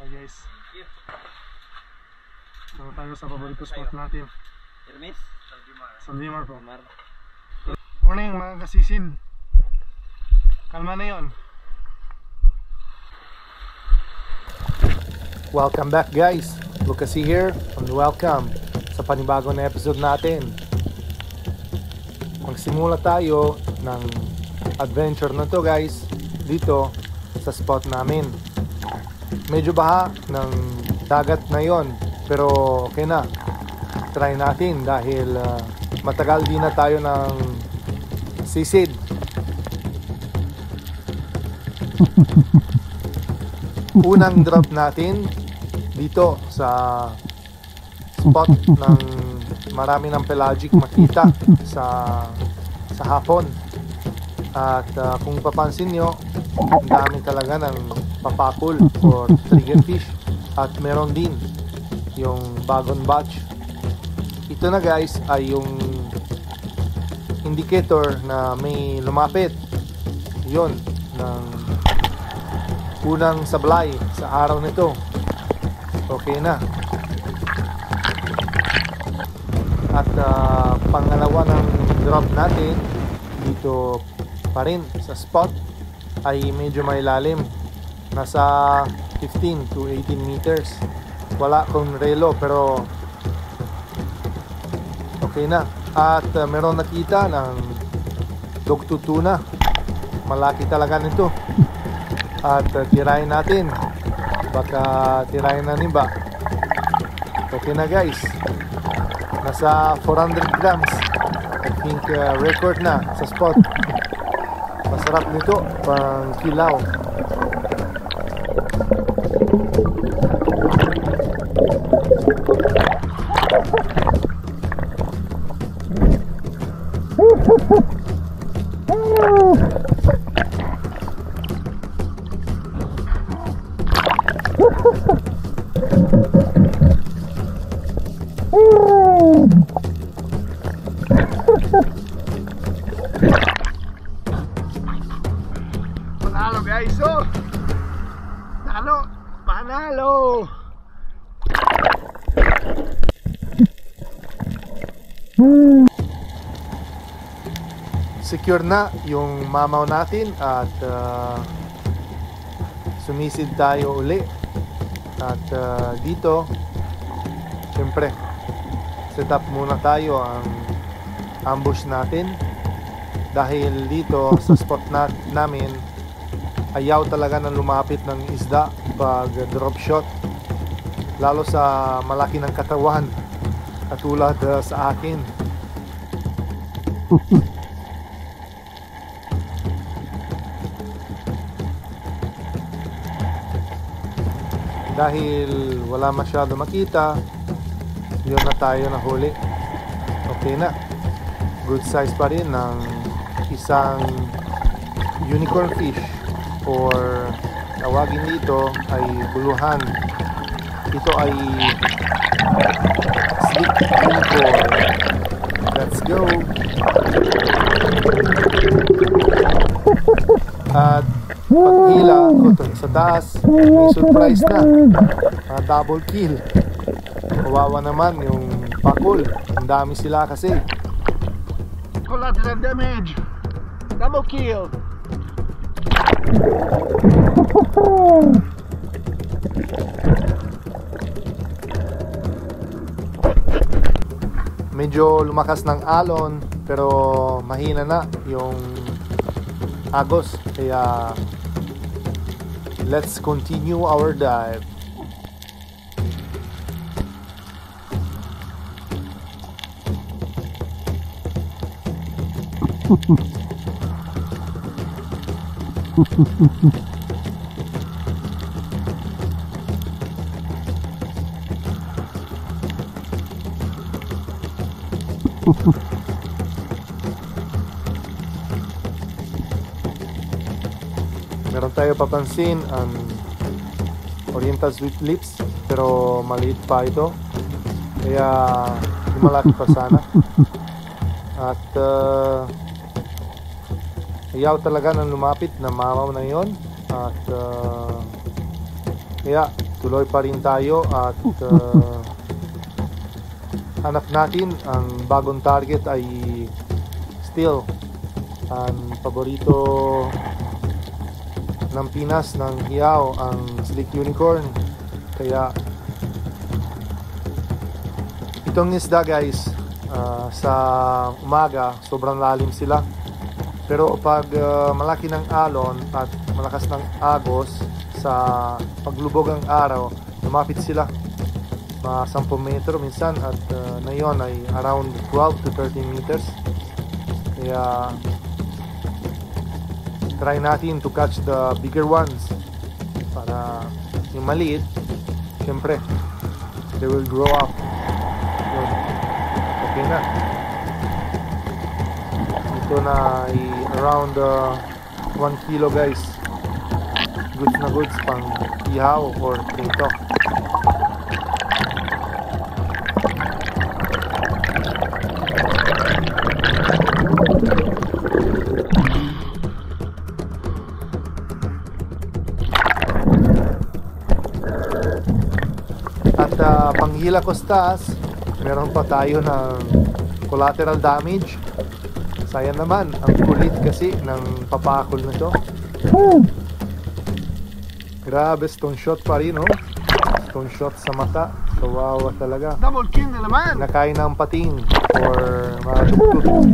Hi guys. So tayo sa paborito spot natin. Hermes? Saldimar po. Morning mga kasisin. Kalma na yon. Welcome back guys, Lucasy here and welcome sa panibagong na episode natin. Magsimula tayo ng adventure na to guys dito sa spot namin. Medyo baha ng dagat na yon, pero okay na, try natin dahil matagal din na tayo ng sisid. Unang drop natin dito sa spot ng marami ng pelagic makita sa hapon. At kung papansin nyo, ang dami talaga ng papakul or triggerfish. At meron din yung bagong batch. Ito na guys ay yung indicator na may lumapit. Yun, ng unang sablay sa araw nito. Okay na. At pangalawa ng drop natin dito pa rin sa spot ay medyo may lalim, nasa 15 to 18 meters. Wala akong relo pero okay na. At meron nakita ng dogtutuna. Malaki talaga nito. At tirahin natin, baka tirahin na niba. Okay na guys, nasa 400 grams. I think record na sa spot. Masarap nito pang kilaw. Panalo guys, oh! Panalo! Secure na yung mamaw natin at sumisid tayo uli. At dito syempre set up muna tayo ang ambush natin dahil dito sa spot namin ayaw talaga ng lumapit ng isda pag drop shot, lalo sa malaki ng katawan katulad sa akin. Dahil wala masyado makita, yun na tayo nahuli. Okay na, good size pa rin ng isang unicorn fish or tawagin dito ay buluhan. Ito ay sleek unicorn. Let's go. At paghila ko sa taas, may surprise na, double kill. Kawawa naman yung pakul, ang dami sila kasi. Collateral damage! Double kill! Medyo lumakas ng alon pero mahina na yung agos, kaya let's continue our dive. Meron tayo papansin ang Oriental Sweet Lips pero maliit pa ito, kaya malaki pa sana. At ayaw talaga ng lumapit na mamaw na yon. At Kaya tuloy pa rin tayo at hanap natin ang bagong target ay still ang paborito ng Pinas ng hiyaw, ang Slick Unicorn. Kaya itong isda guys, sa umaga sobrang lalim sila, pero pag malaki ng alon at malakas ng agos, sa paglubog ng araw lumapit sila mga 10 metro minsan, at ngayon ay around 12 to 13 meters. Kaya try natin to catch the bigger ones para yung maliit, syempre they will grow up. Yun. Okay na. Ito na ay around 1 kilo guys. Goods na goods pang ihaw or prito. At panghila costas, meron pa tayo ng collateral damage. Sayang naman, ang kulit kasi ng papakol na to. Grabe, stone shot pa rin, oh. Stone shot sa mata. Kawawa talaga. Double kill na naman. Nakain ng pating or mga tugtog.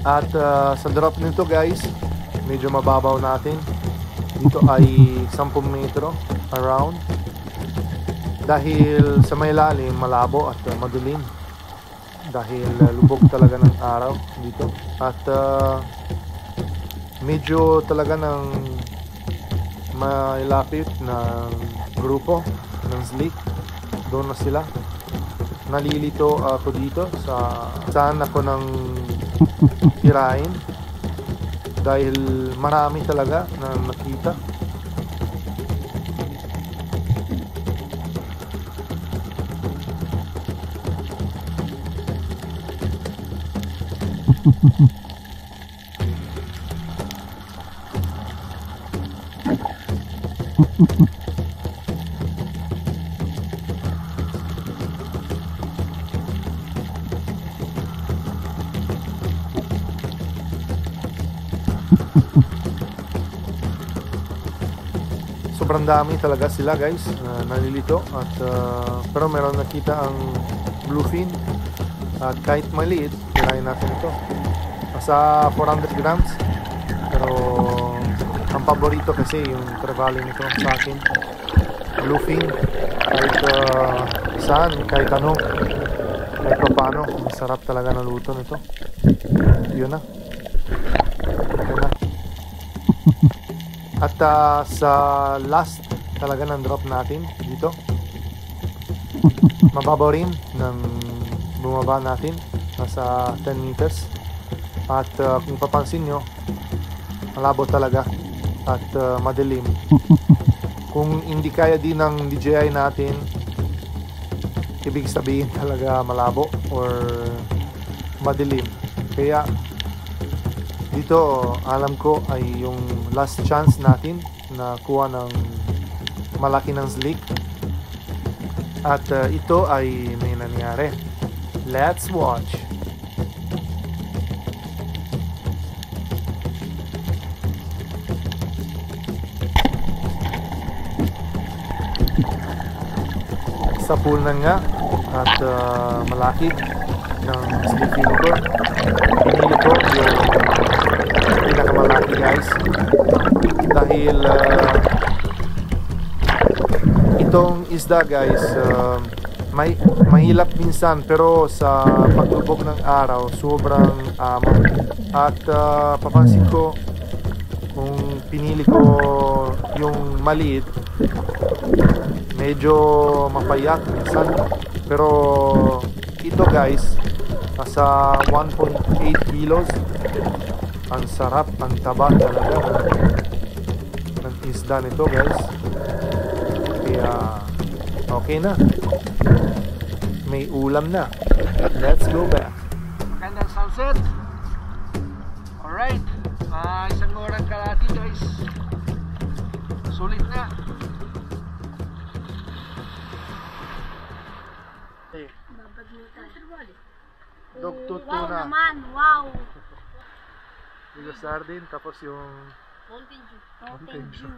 At sa drop nito guys, medyo mababaw natin. Dito ay 10 metro around. Dahil sa may lalim, malabo at madilim. Dahil lubog talaga ng araw dito. At medyo talaga ng mailapit ng grupo ng Slick. Doon na sila. Nalilito ako dito sa saan ako ng tirahin dahil marami talaga na nakita. Sobrang dami talaga sila guys, nalilito at pero meron nakita ang bluefin at kahit maliit, kirain natin ito. Nasa 400 grams pero ang paborito kasi yung trevally nito sa akin, bluefin. Kahit saan, kahit ano, kahit pa paano, masarap talaga na luto nito. Yun na. Okay na. At sa last talaga ng drop natin dito, mababaw rin ng bumaba natin, nasa 10 meters. At kung papansin nyo, malabo talaga at madilim. Kung hindi kaya din ng DJI natin, ibig sabihin talaga malabo or madilim. Kaya dito alam ko ay yung last chance natin na kuha ng malaki ng slick. At ito ay may nangyari. Let's watch. Sa pool na nga at malaki ng sleeping ko. Pinili ko yung pinakamalaki guys dahil itong isda guys may mahilap minsan pero sa paglubog ng araw sobrang amo at papansin ko kung pinili ko yung maliit medyo mapayat minsan pero ito guys nasa 1.8 kilos. Ang sarap, ang taba talaga ng isda nito guys. Kaya okay na, may ulam na. Let's go back. Magandang sunset. Alright, isang orang kalahati guys. Sulit na. Dugtut Wow tuna. naman, wow. Yung sardine tapos yung Mountain Dew. Mountain Dew.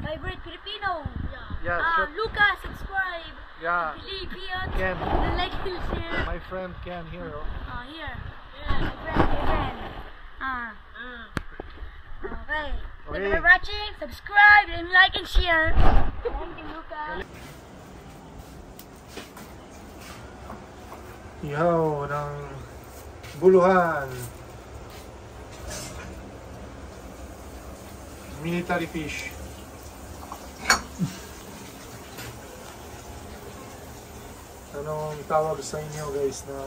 Favorite Filipino. yeah, Lucas, subscribe. yeah, Philippines. Ken, And like and share. my friend Ken here. Oh. Here. Yeah, my friend. Okay. Thank you for watching. Subscribe and like and share. Thank you, Lucas. Ihaw ng buluhan. Military fish. Anong tawag sa inyo guys na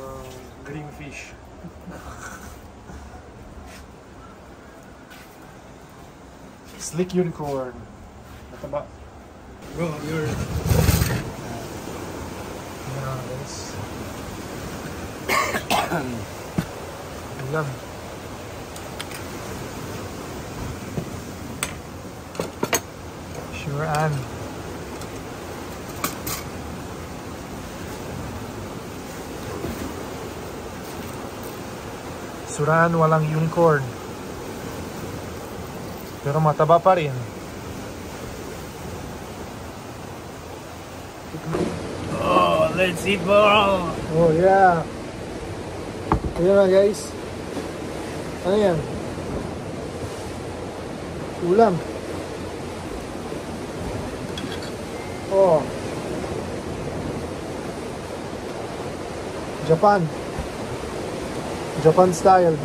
green fish? Slick unicorn. Mataba. Go, you're... Yeah, guys. Ulam. Sure an. Suran walang unicorn. Pero mataba pa rin. Oh, let's eat more. Oh yeah. Ayan na guys. Ano yan? Ulam. Oh. Japan style.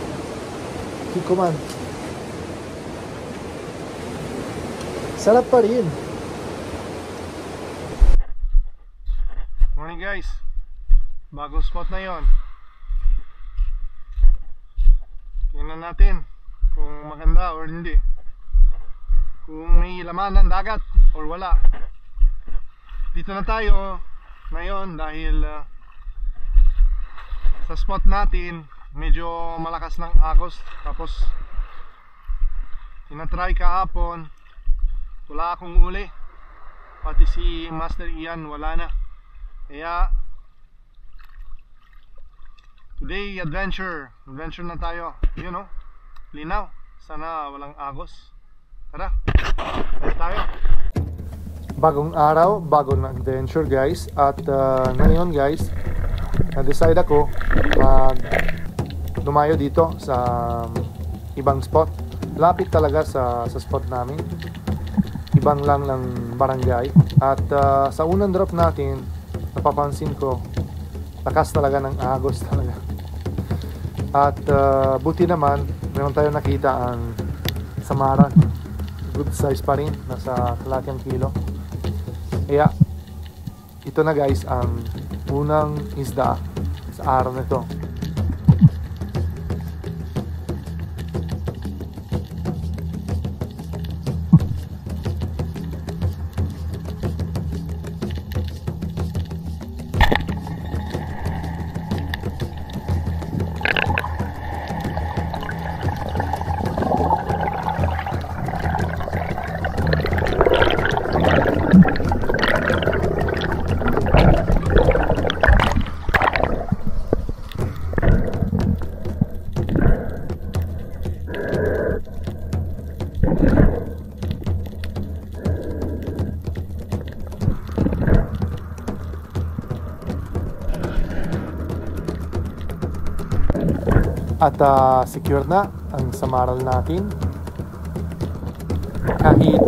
Kikoman. Sarap pa rin. Morning guys. Bagong spot na yon. Tingnan natin kung maganda or hindi. Kung may laman ng dagat or wala. Dito na tayo ngayon dahil sa spot natin medyo malakas ng agos. Tapos tinatry kahapon, wala akong uli. Pati si Master Ian wala na. Kaya today adventure na tayo. You know, linaw. Sana walang agos. Tara, tayo. Bagong araw, bagong adventure guys. At ngayon guys, na-decide ako lumayo dito sa ibang spot. Lapit talaga sa spot namin. Ibang lang ng barangay. At sa unang drop natin, napapansin ko, lakas talaga ng agos talaga. At buti naman, meron tayo nakita ang samaran. Good size pa rin, nasa kalahating kilo. Kaya ito na guys ang unang isda sa araw na ito. At secure na ang samaral natin. Kahit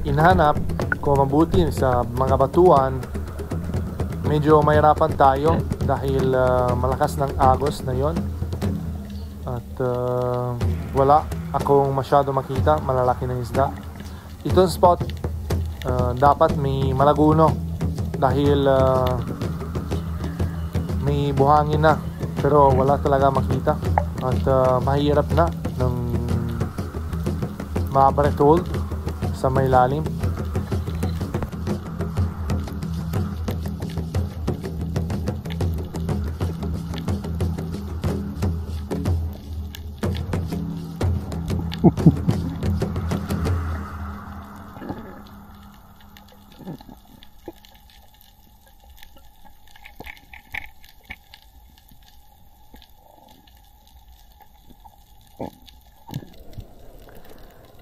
inhanap ko mabuti sa mga batuan, medyo mahirapan tayo dahil malakas ng agos na yon. At wala akong masyado makita malalaki ng isda. Itong spot dapat may malaguno dahil may buhangin na, pero wala talaga makita at mahirap na ng ma-breath-hold sa may lalim.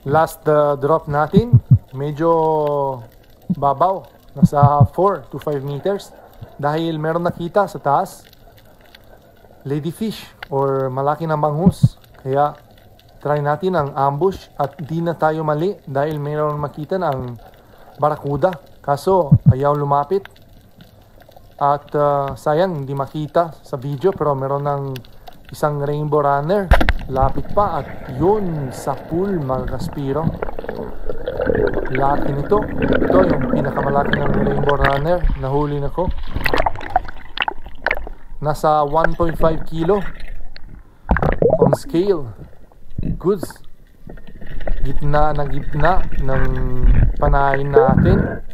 Last drop natin, medyo babaw, nasa 4 to 5 meters dahil meron nakita sa taas ladyfish or malaki na bangus. Kaya try natin ang ambush at di na tayo mali dahil meron makita ng barakuda, kaso ayaw lumapit at sayang hindi makita sa video, pero meron ng isang rainbow runner lapit pa at yun sa pool mga kaspiro. Laki nito. Ito yung pinakamalaki ng rainbow runner. Nahuli na ko. Nasa 1.5 kilo on scale. Goods. Gitna ng panain natin.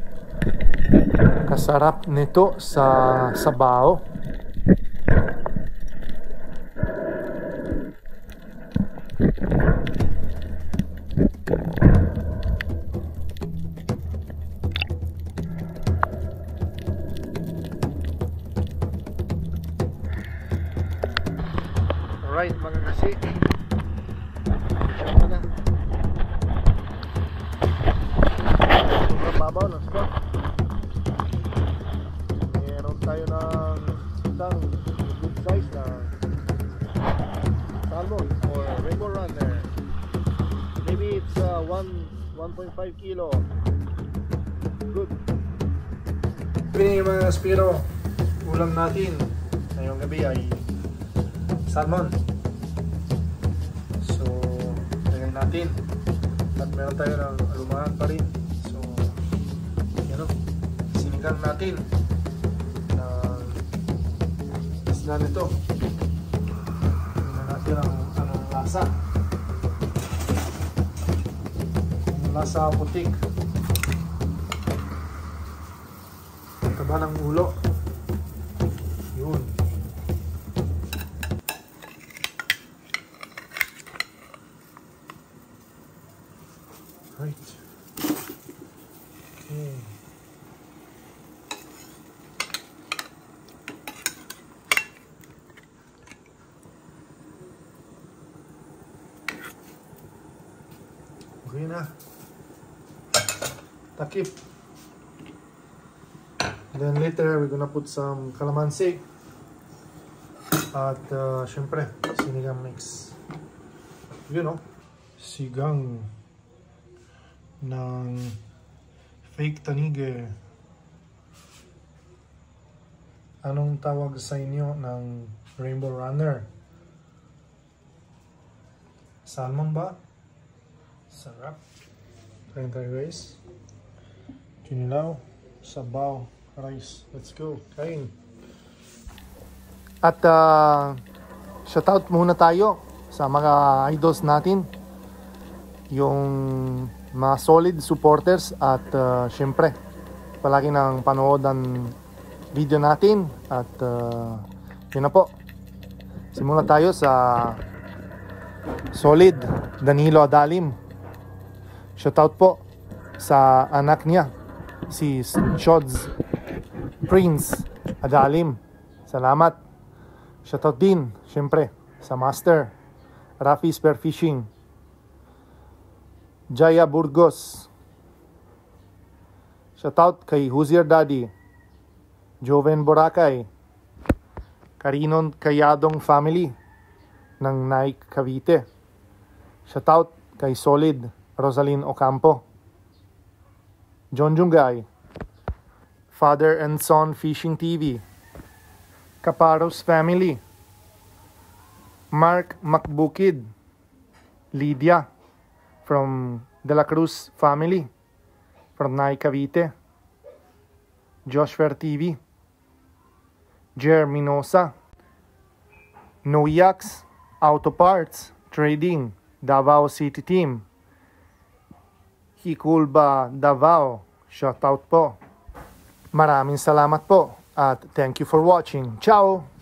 Kasarap nito sa sabaw. Alright mga kasi, siyempre na mababaw ng spot. Meron tayo ng isang good size na salmon or rainbow runner. Maybe it's 1.5 kilo. Good. Good mga kaspiro, ulam natin ngayong gabi ay salmon. So, lagyan natin. At meron tayo ng alumahan pa rin. So, yan o. Sinigang natin ng isda nito. Tingnan natin anong lasa. Ang lasa putik. Taba ng ulo. Yun. Right. Okay. Okay na. Takip. Then later we're gonna put some calamansi. At syempre, sinigang mix. You know, sigang ng fake tanige. Anong tawag sa inyo ng rainbow runner? Salmon ba? Sarap. Try tayo guys. Kinilaw, sabaw, rice. Let's go. Kain. At shoutout muna tayo sa mga idols natin. Yung mga solid supporters at syempre palagi nang panood ang video natin at yun na po, simula tayo sa solid Danilo Adalim. Shoutout po sa anak niya si Shods Prince Adalim, salamat. Shoutout din syempre sa master Rafi Spearfishing, Jaya Burgos. Shoutout kay Huzier Daddy, Joven Boracay, Karinon Kayadong Family, ng Nike Cavite. Shoutout kay Solid Rosalyn Ocampo. John Jungay, Father and Son Fishing TV, Caparos Family, Mark Macbukid, Lydia from De La Cruz family from Nike Cavite, Joshua TV, Jer Minosa, Noyax Auto Parts Trading Davao City Team, Hikulba Davao, shoutout po. Maraming salamat po at thank you for watching. Ciao!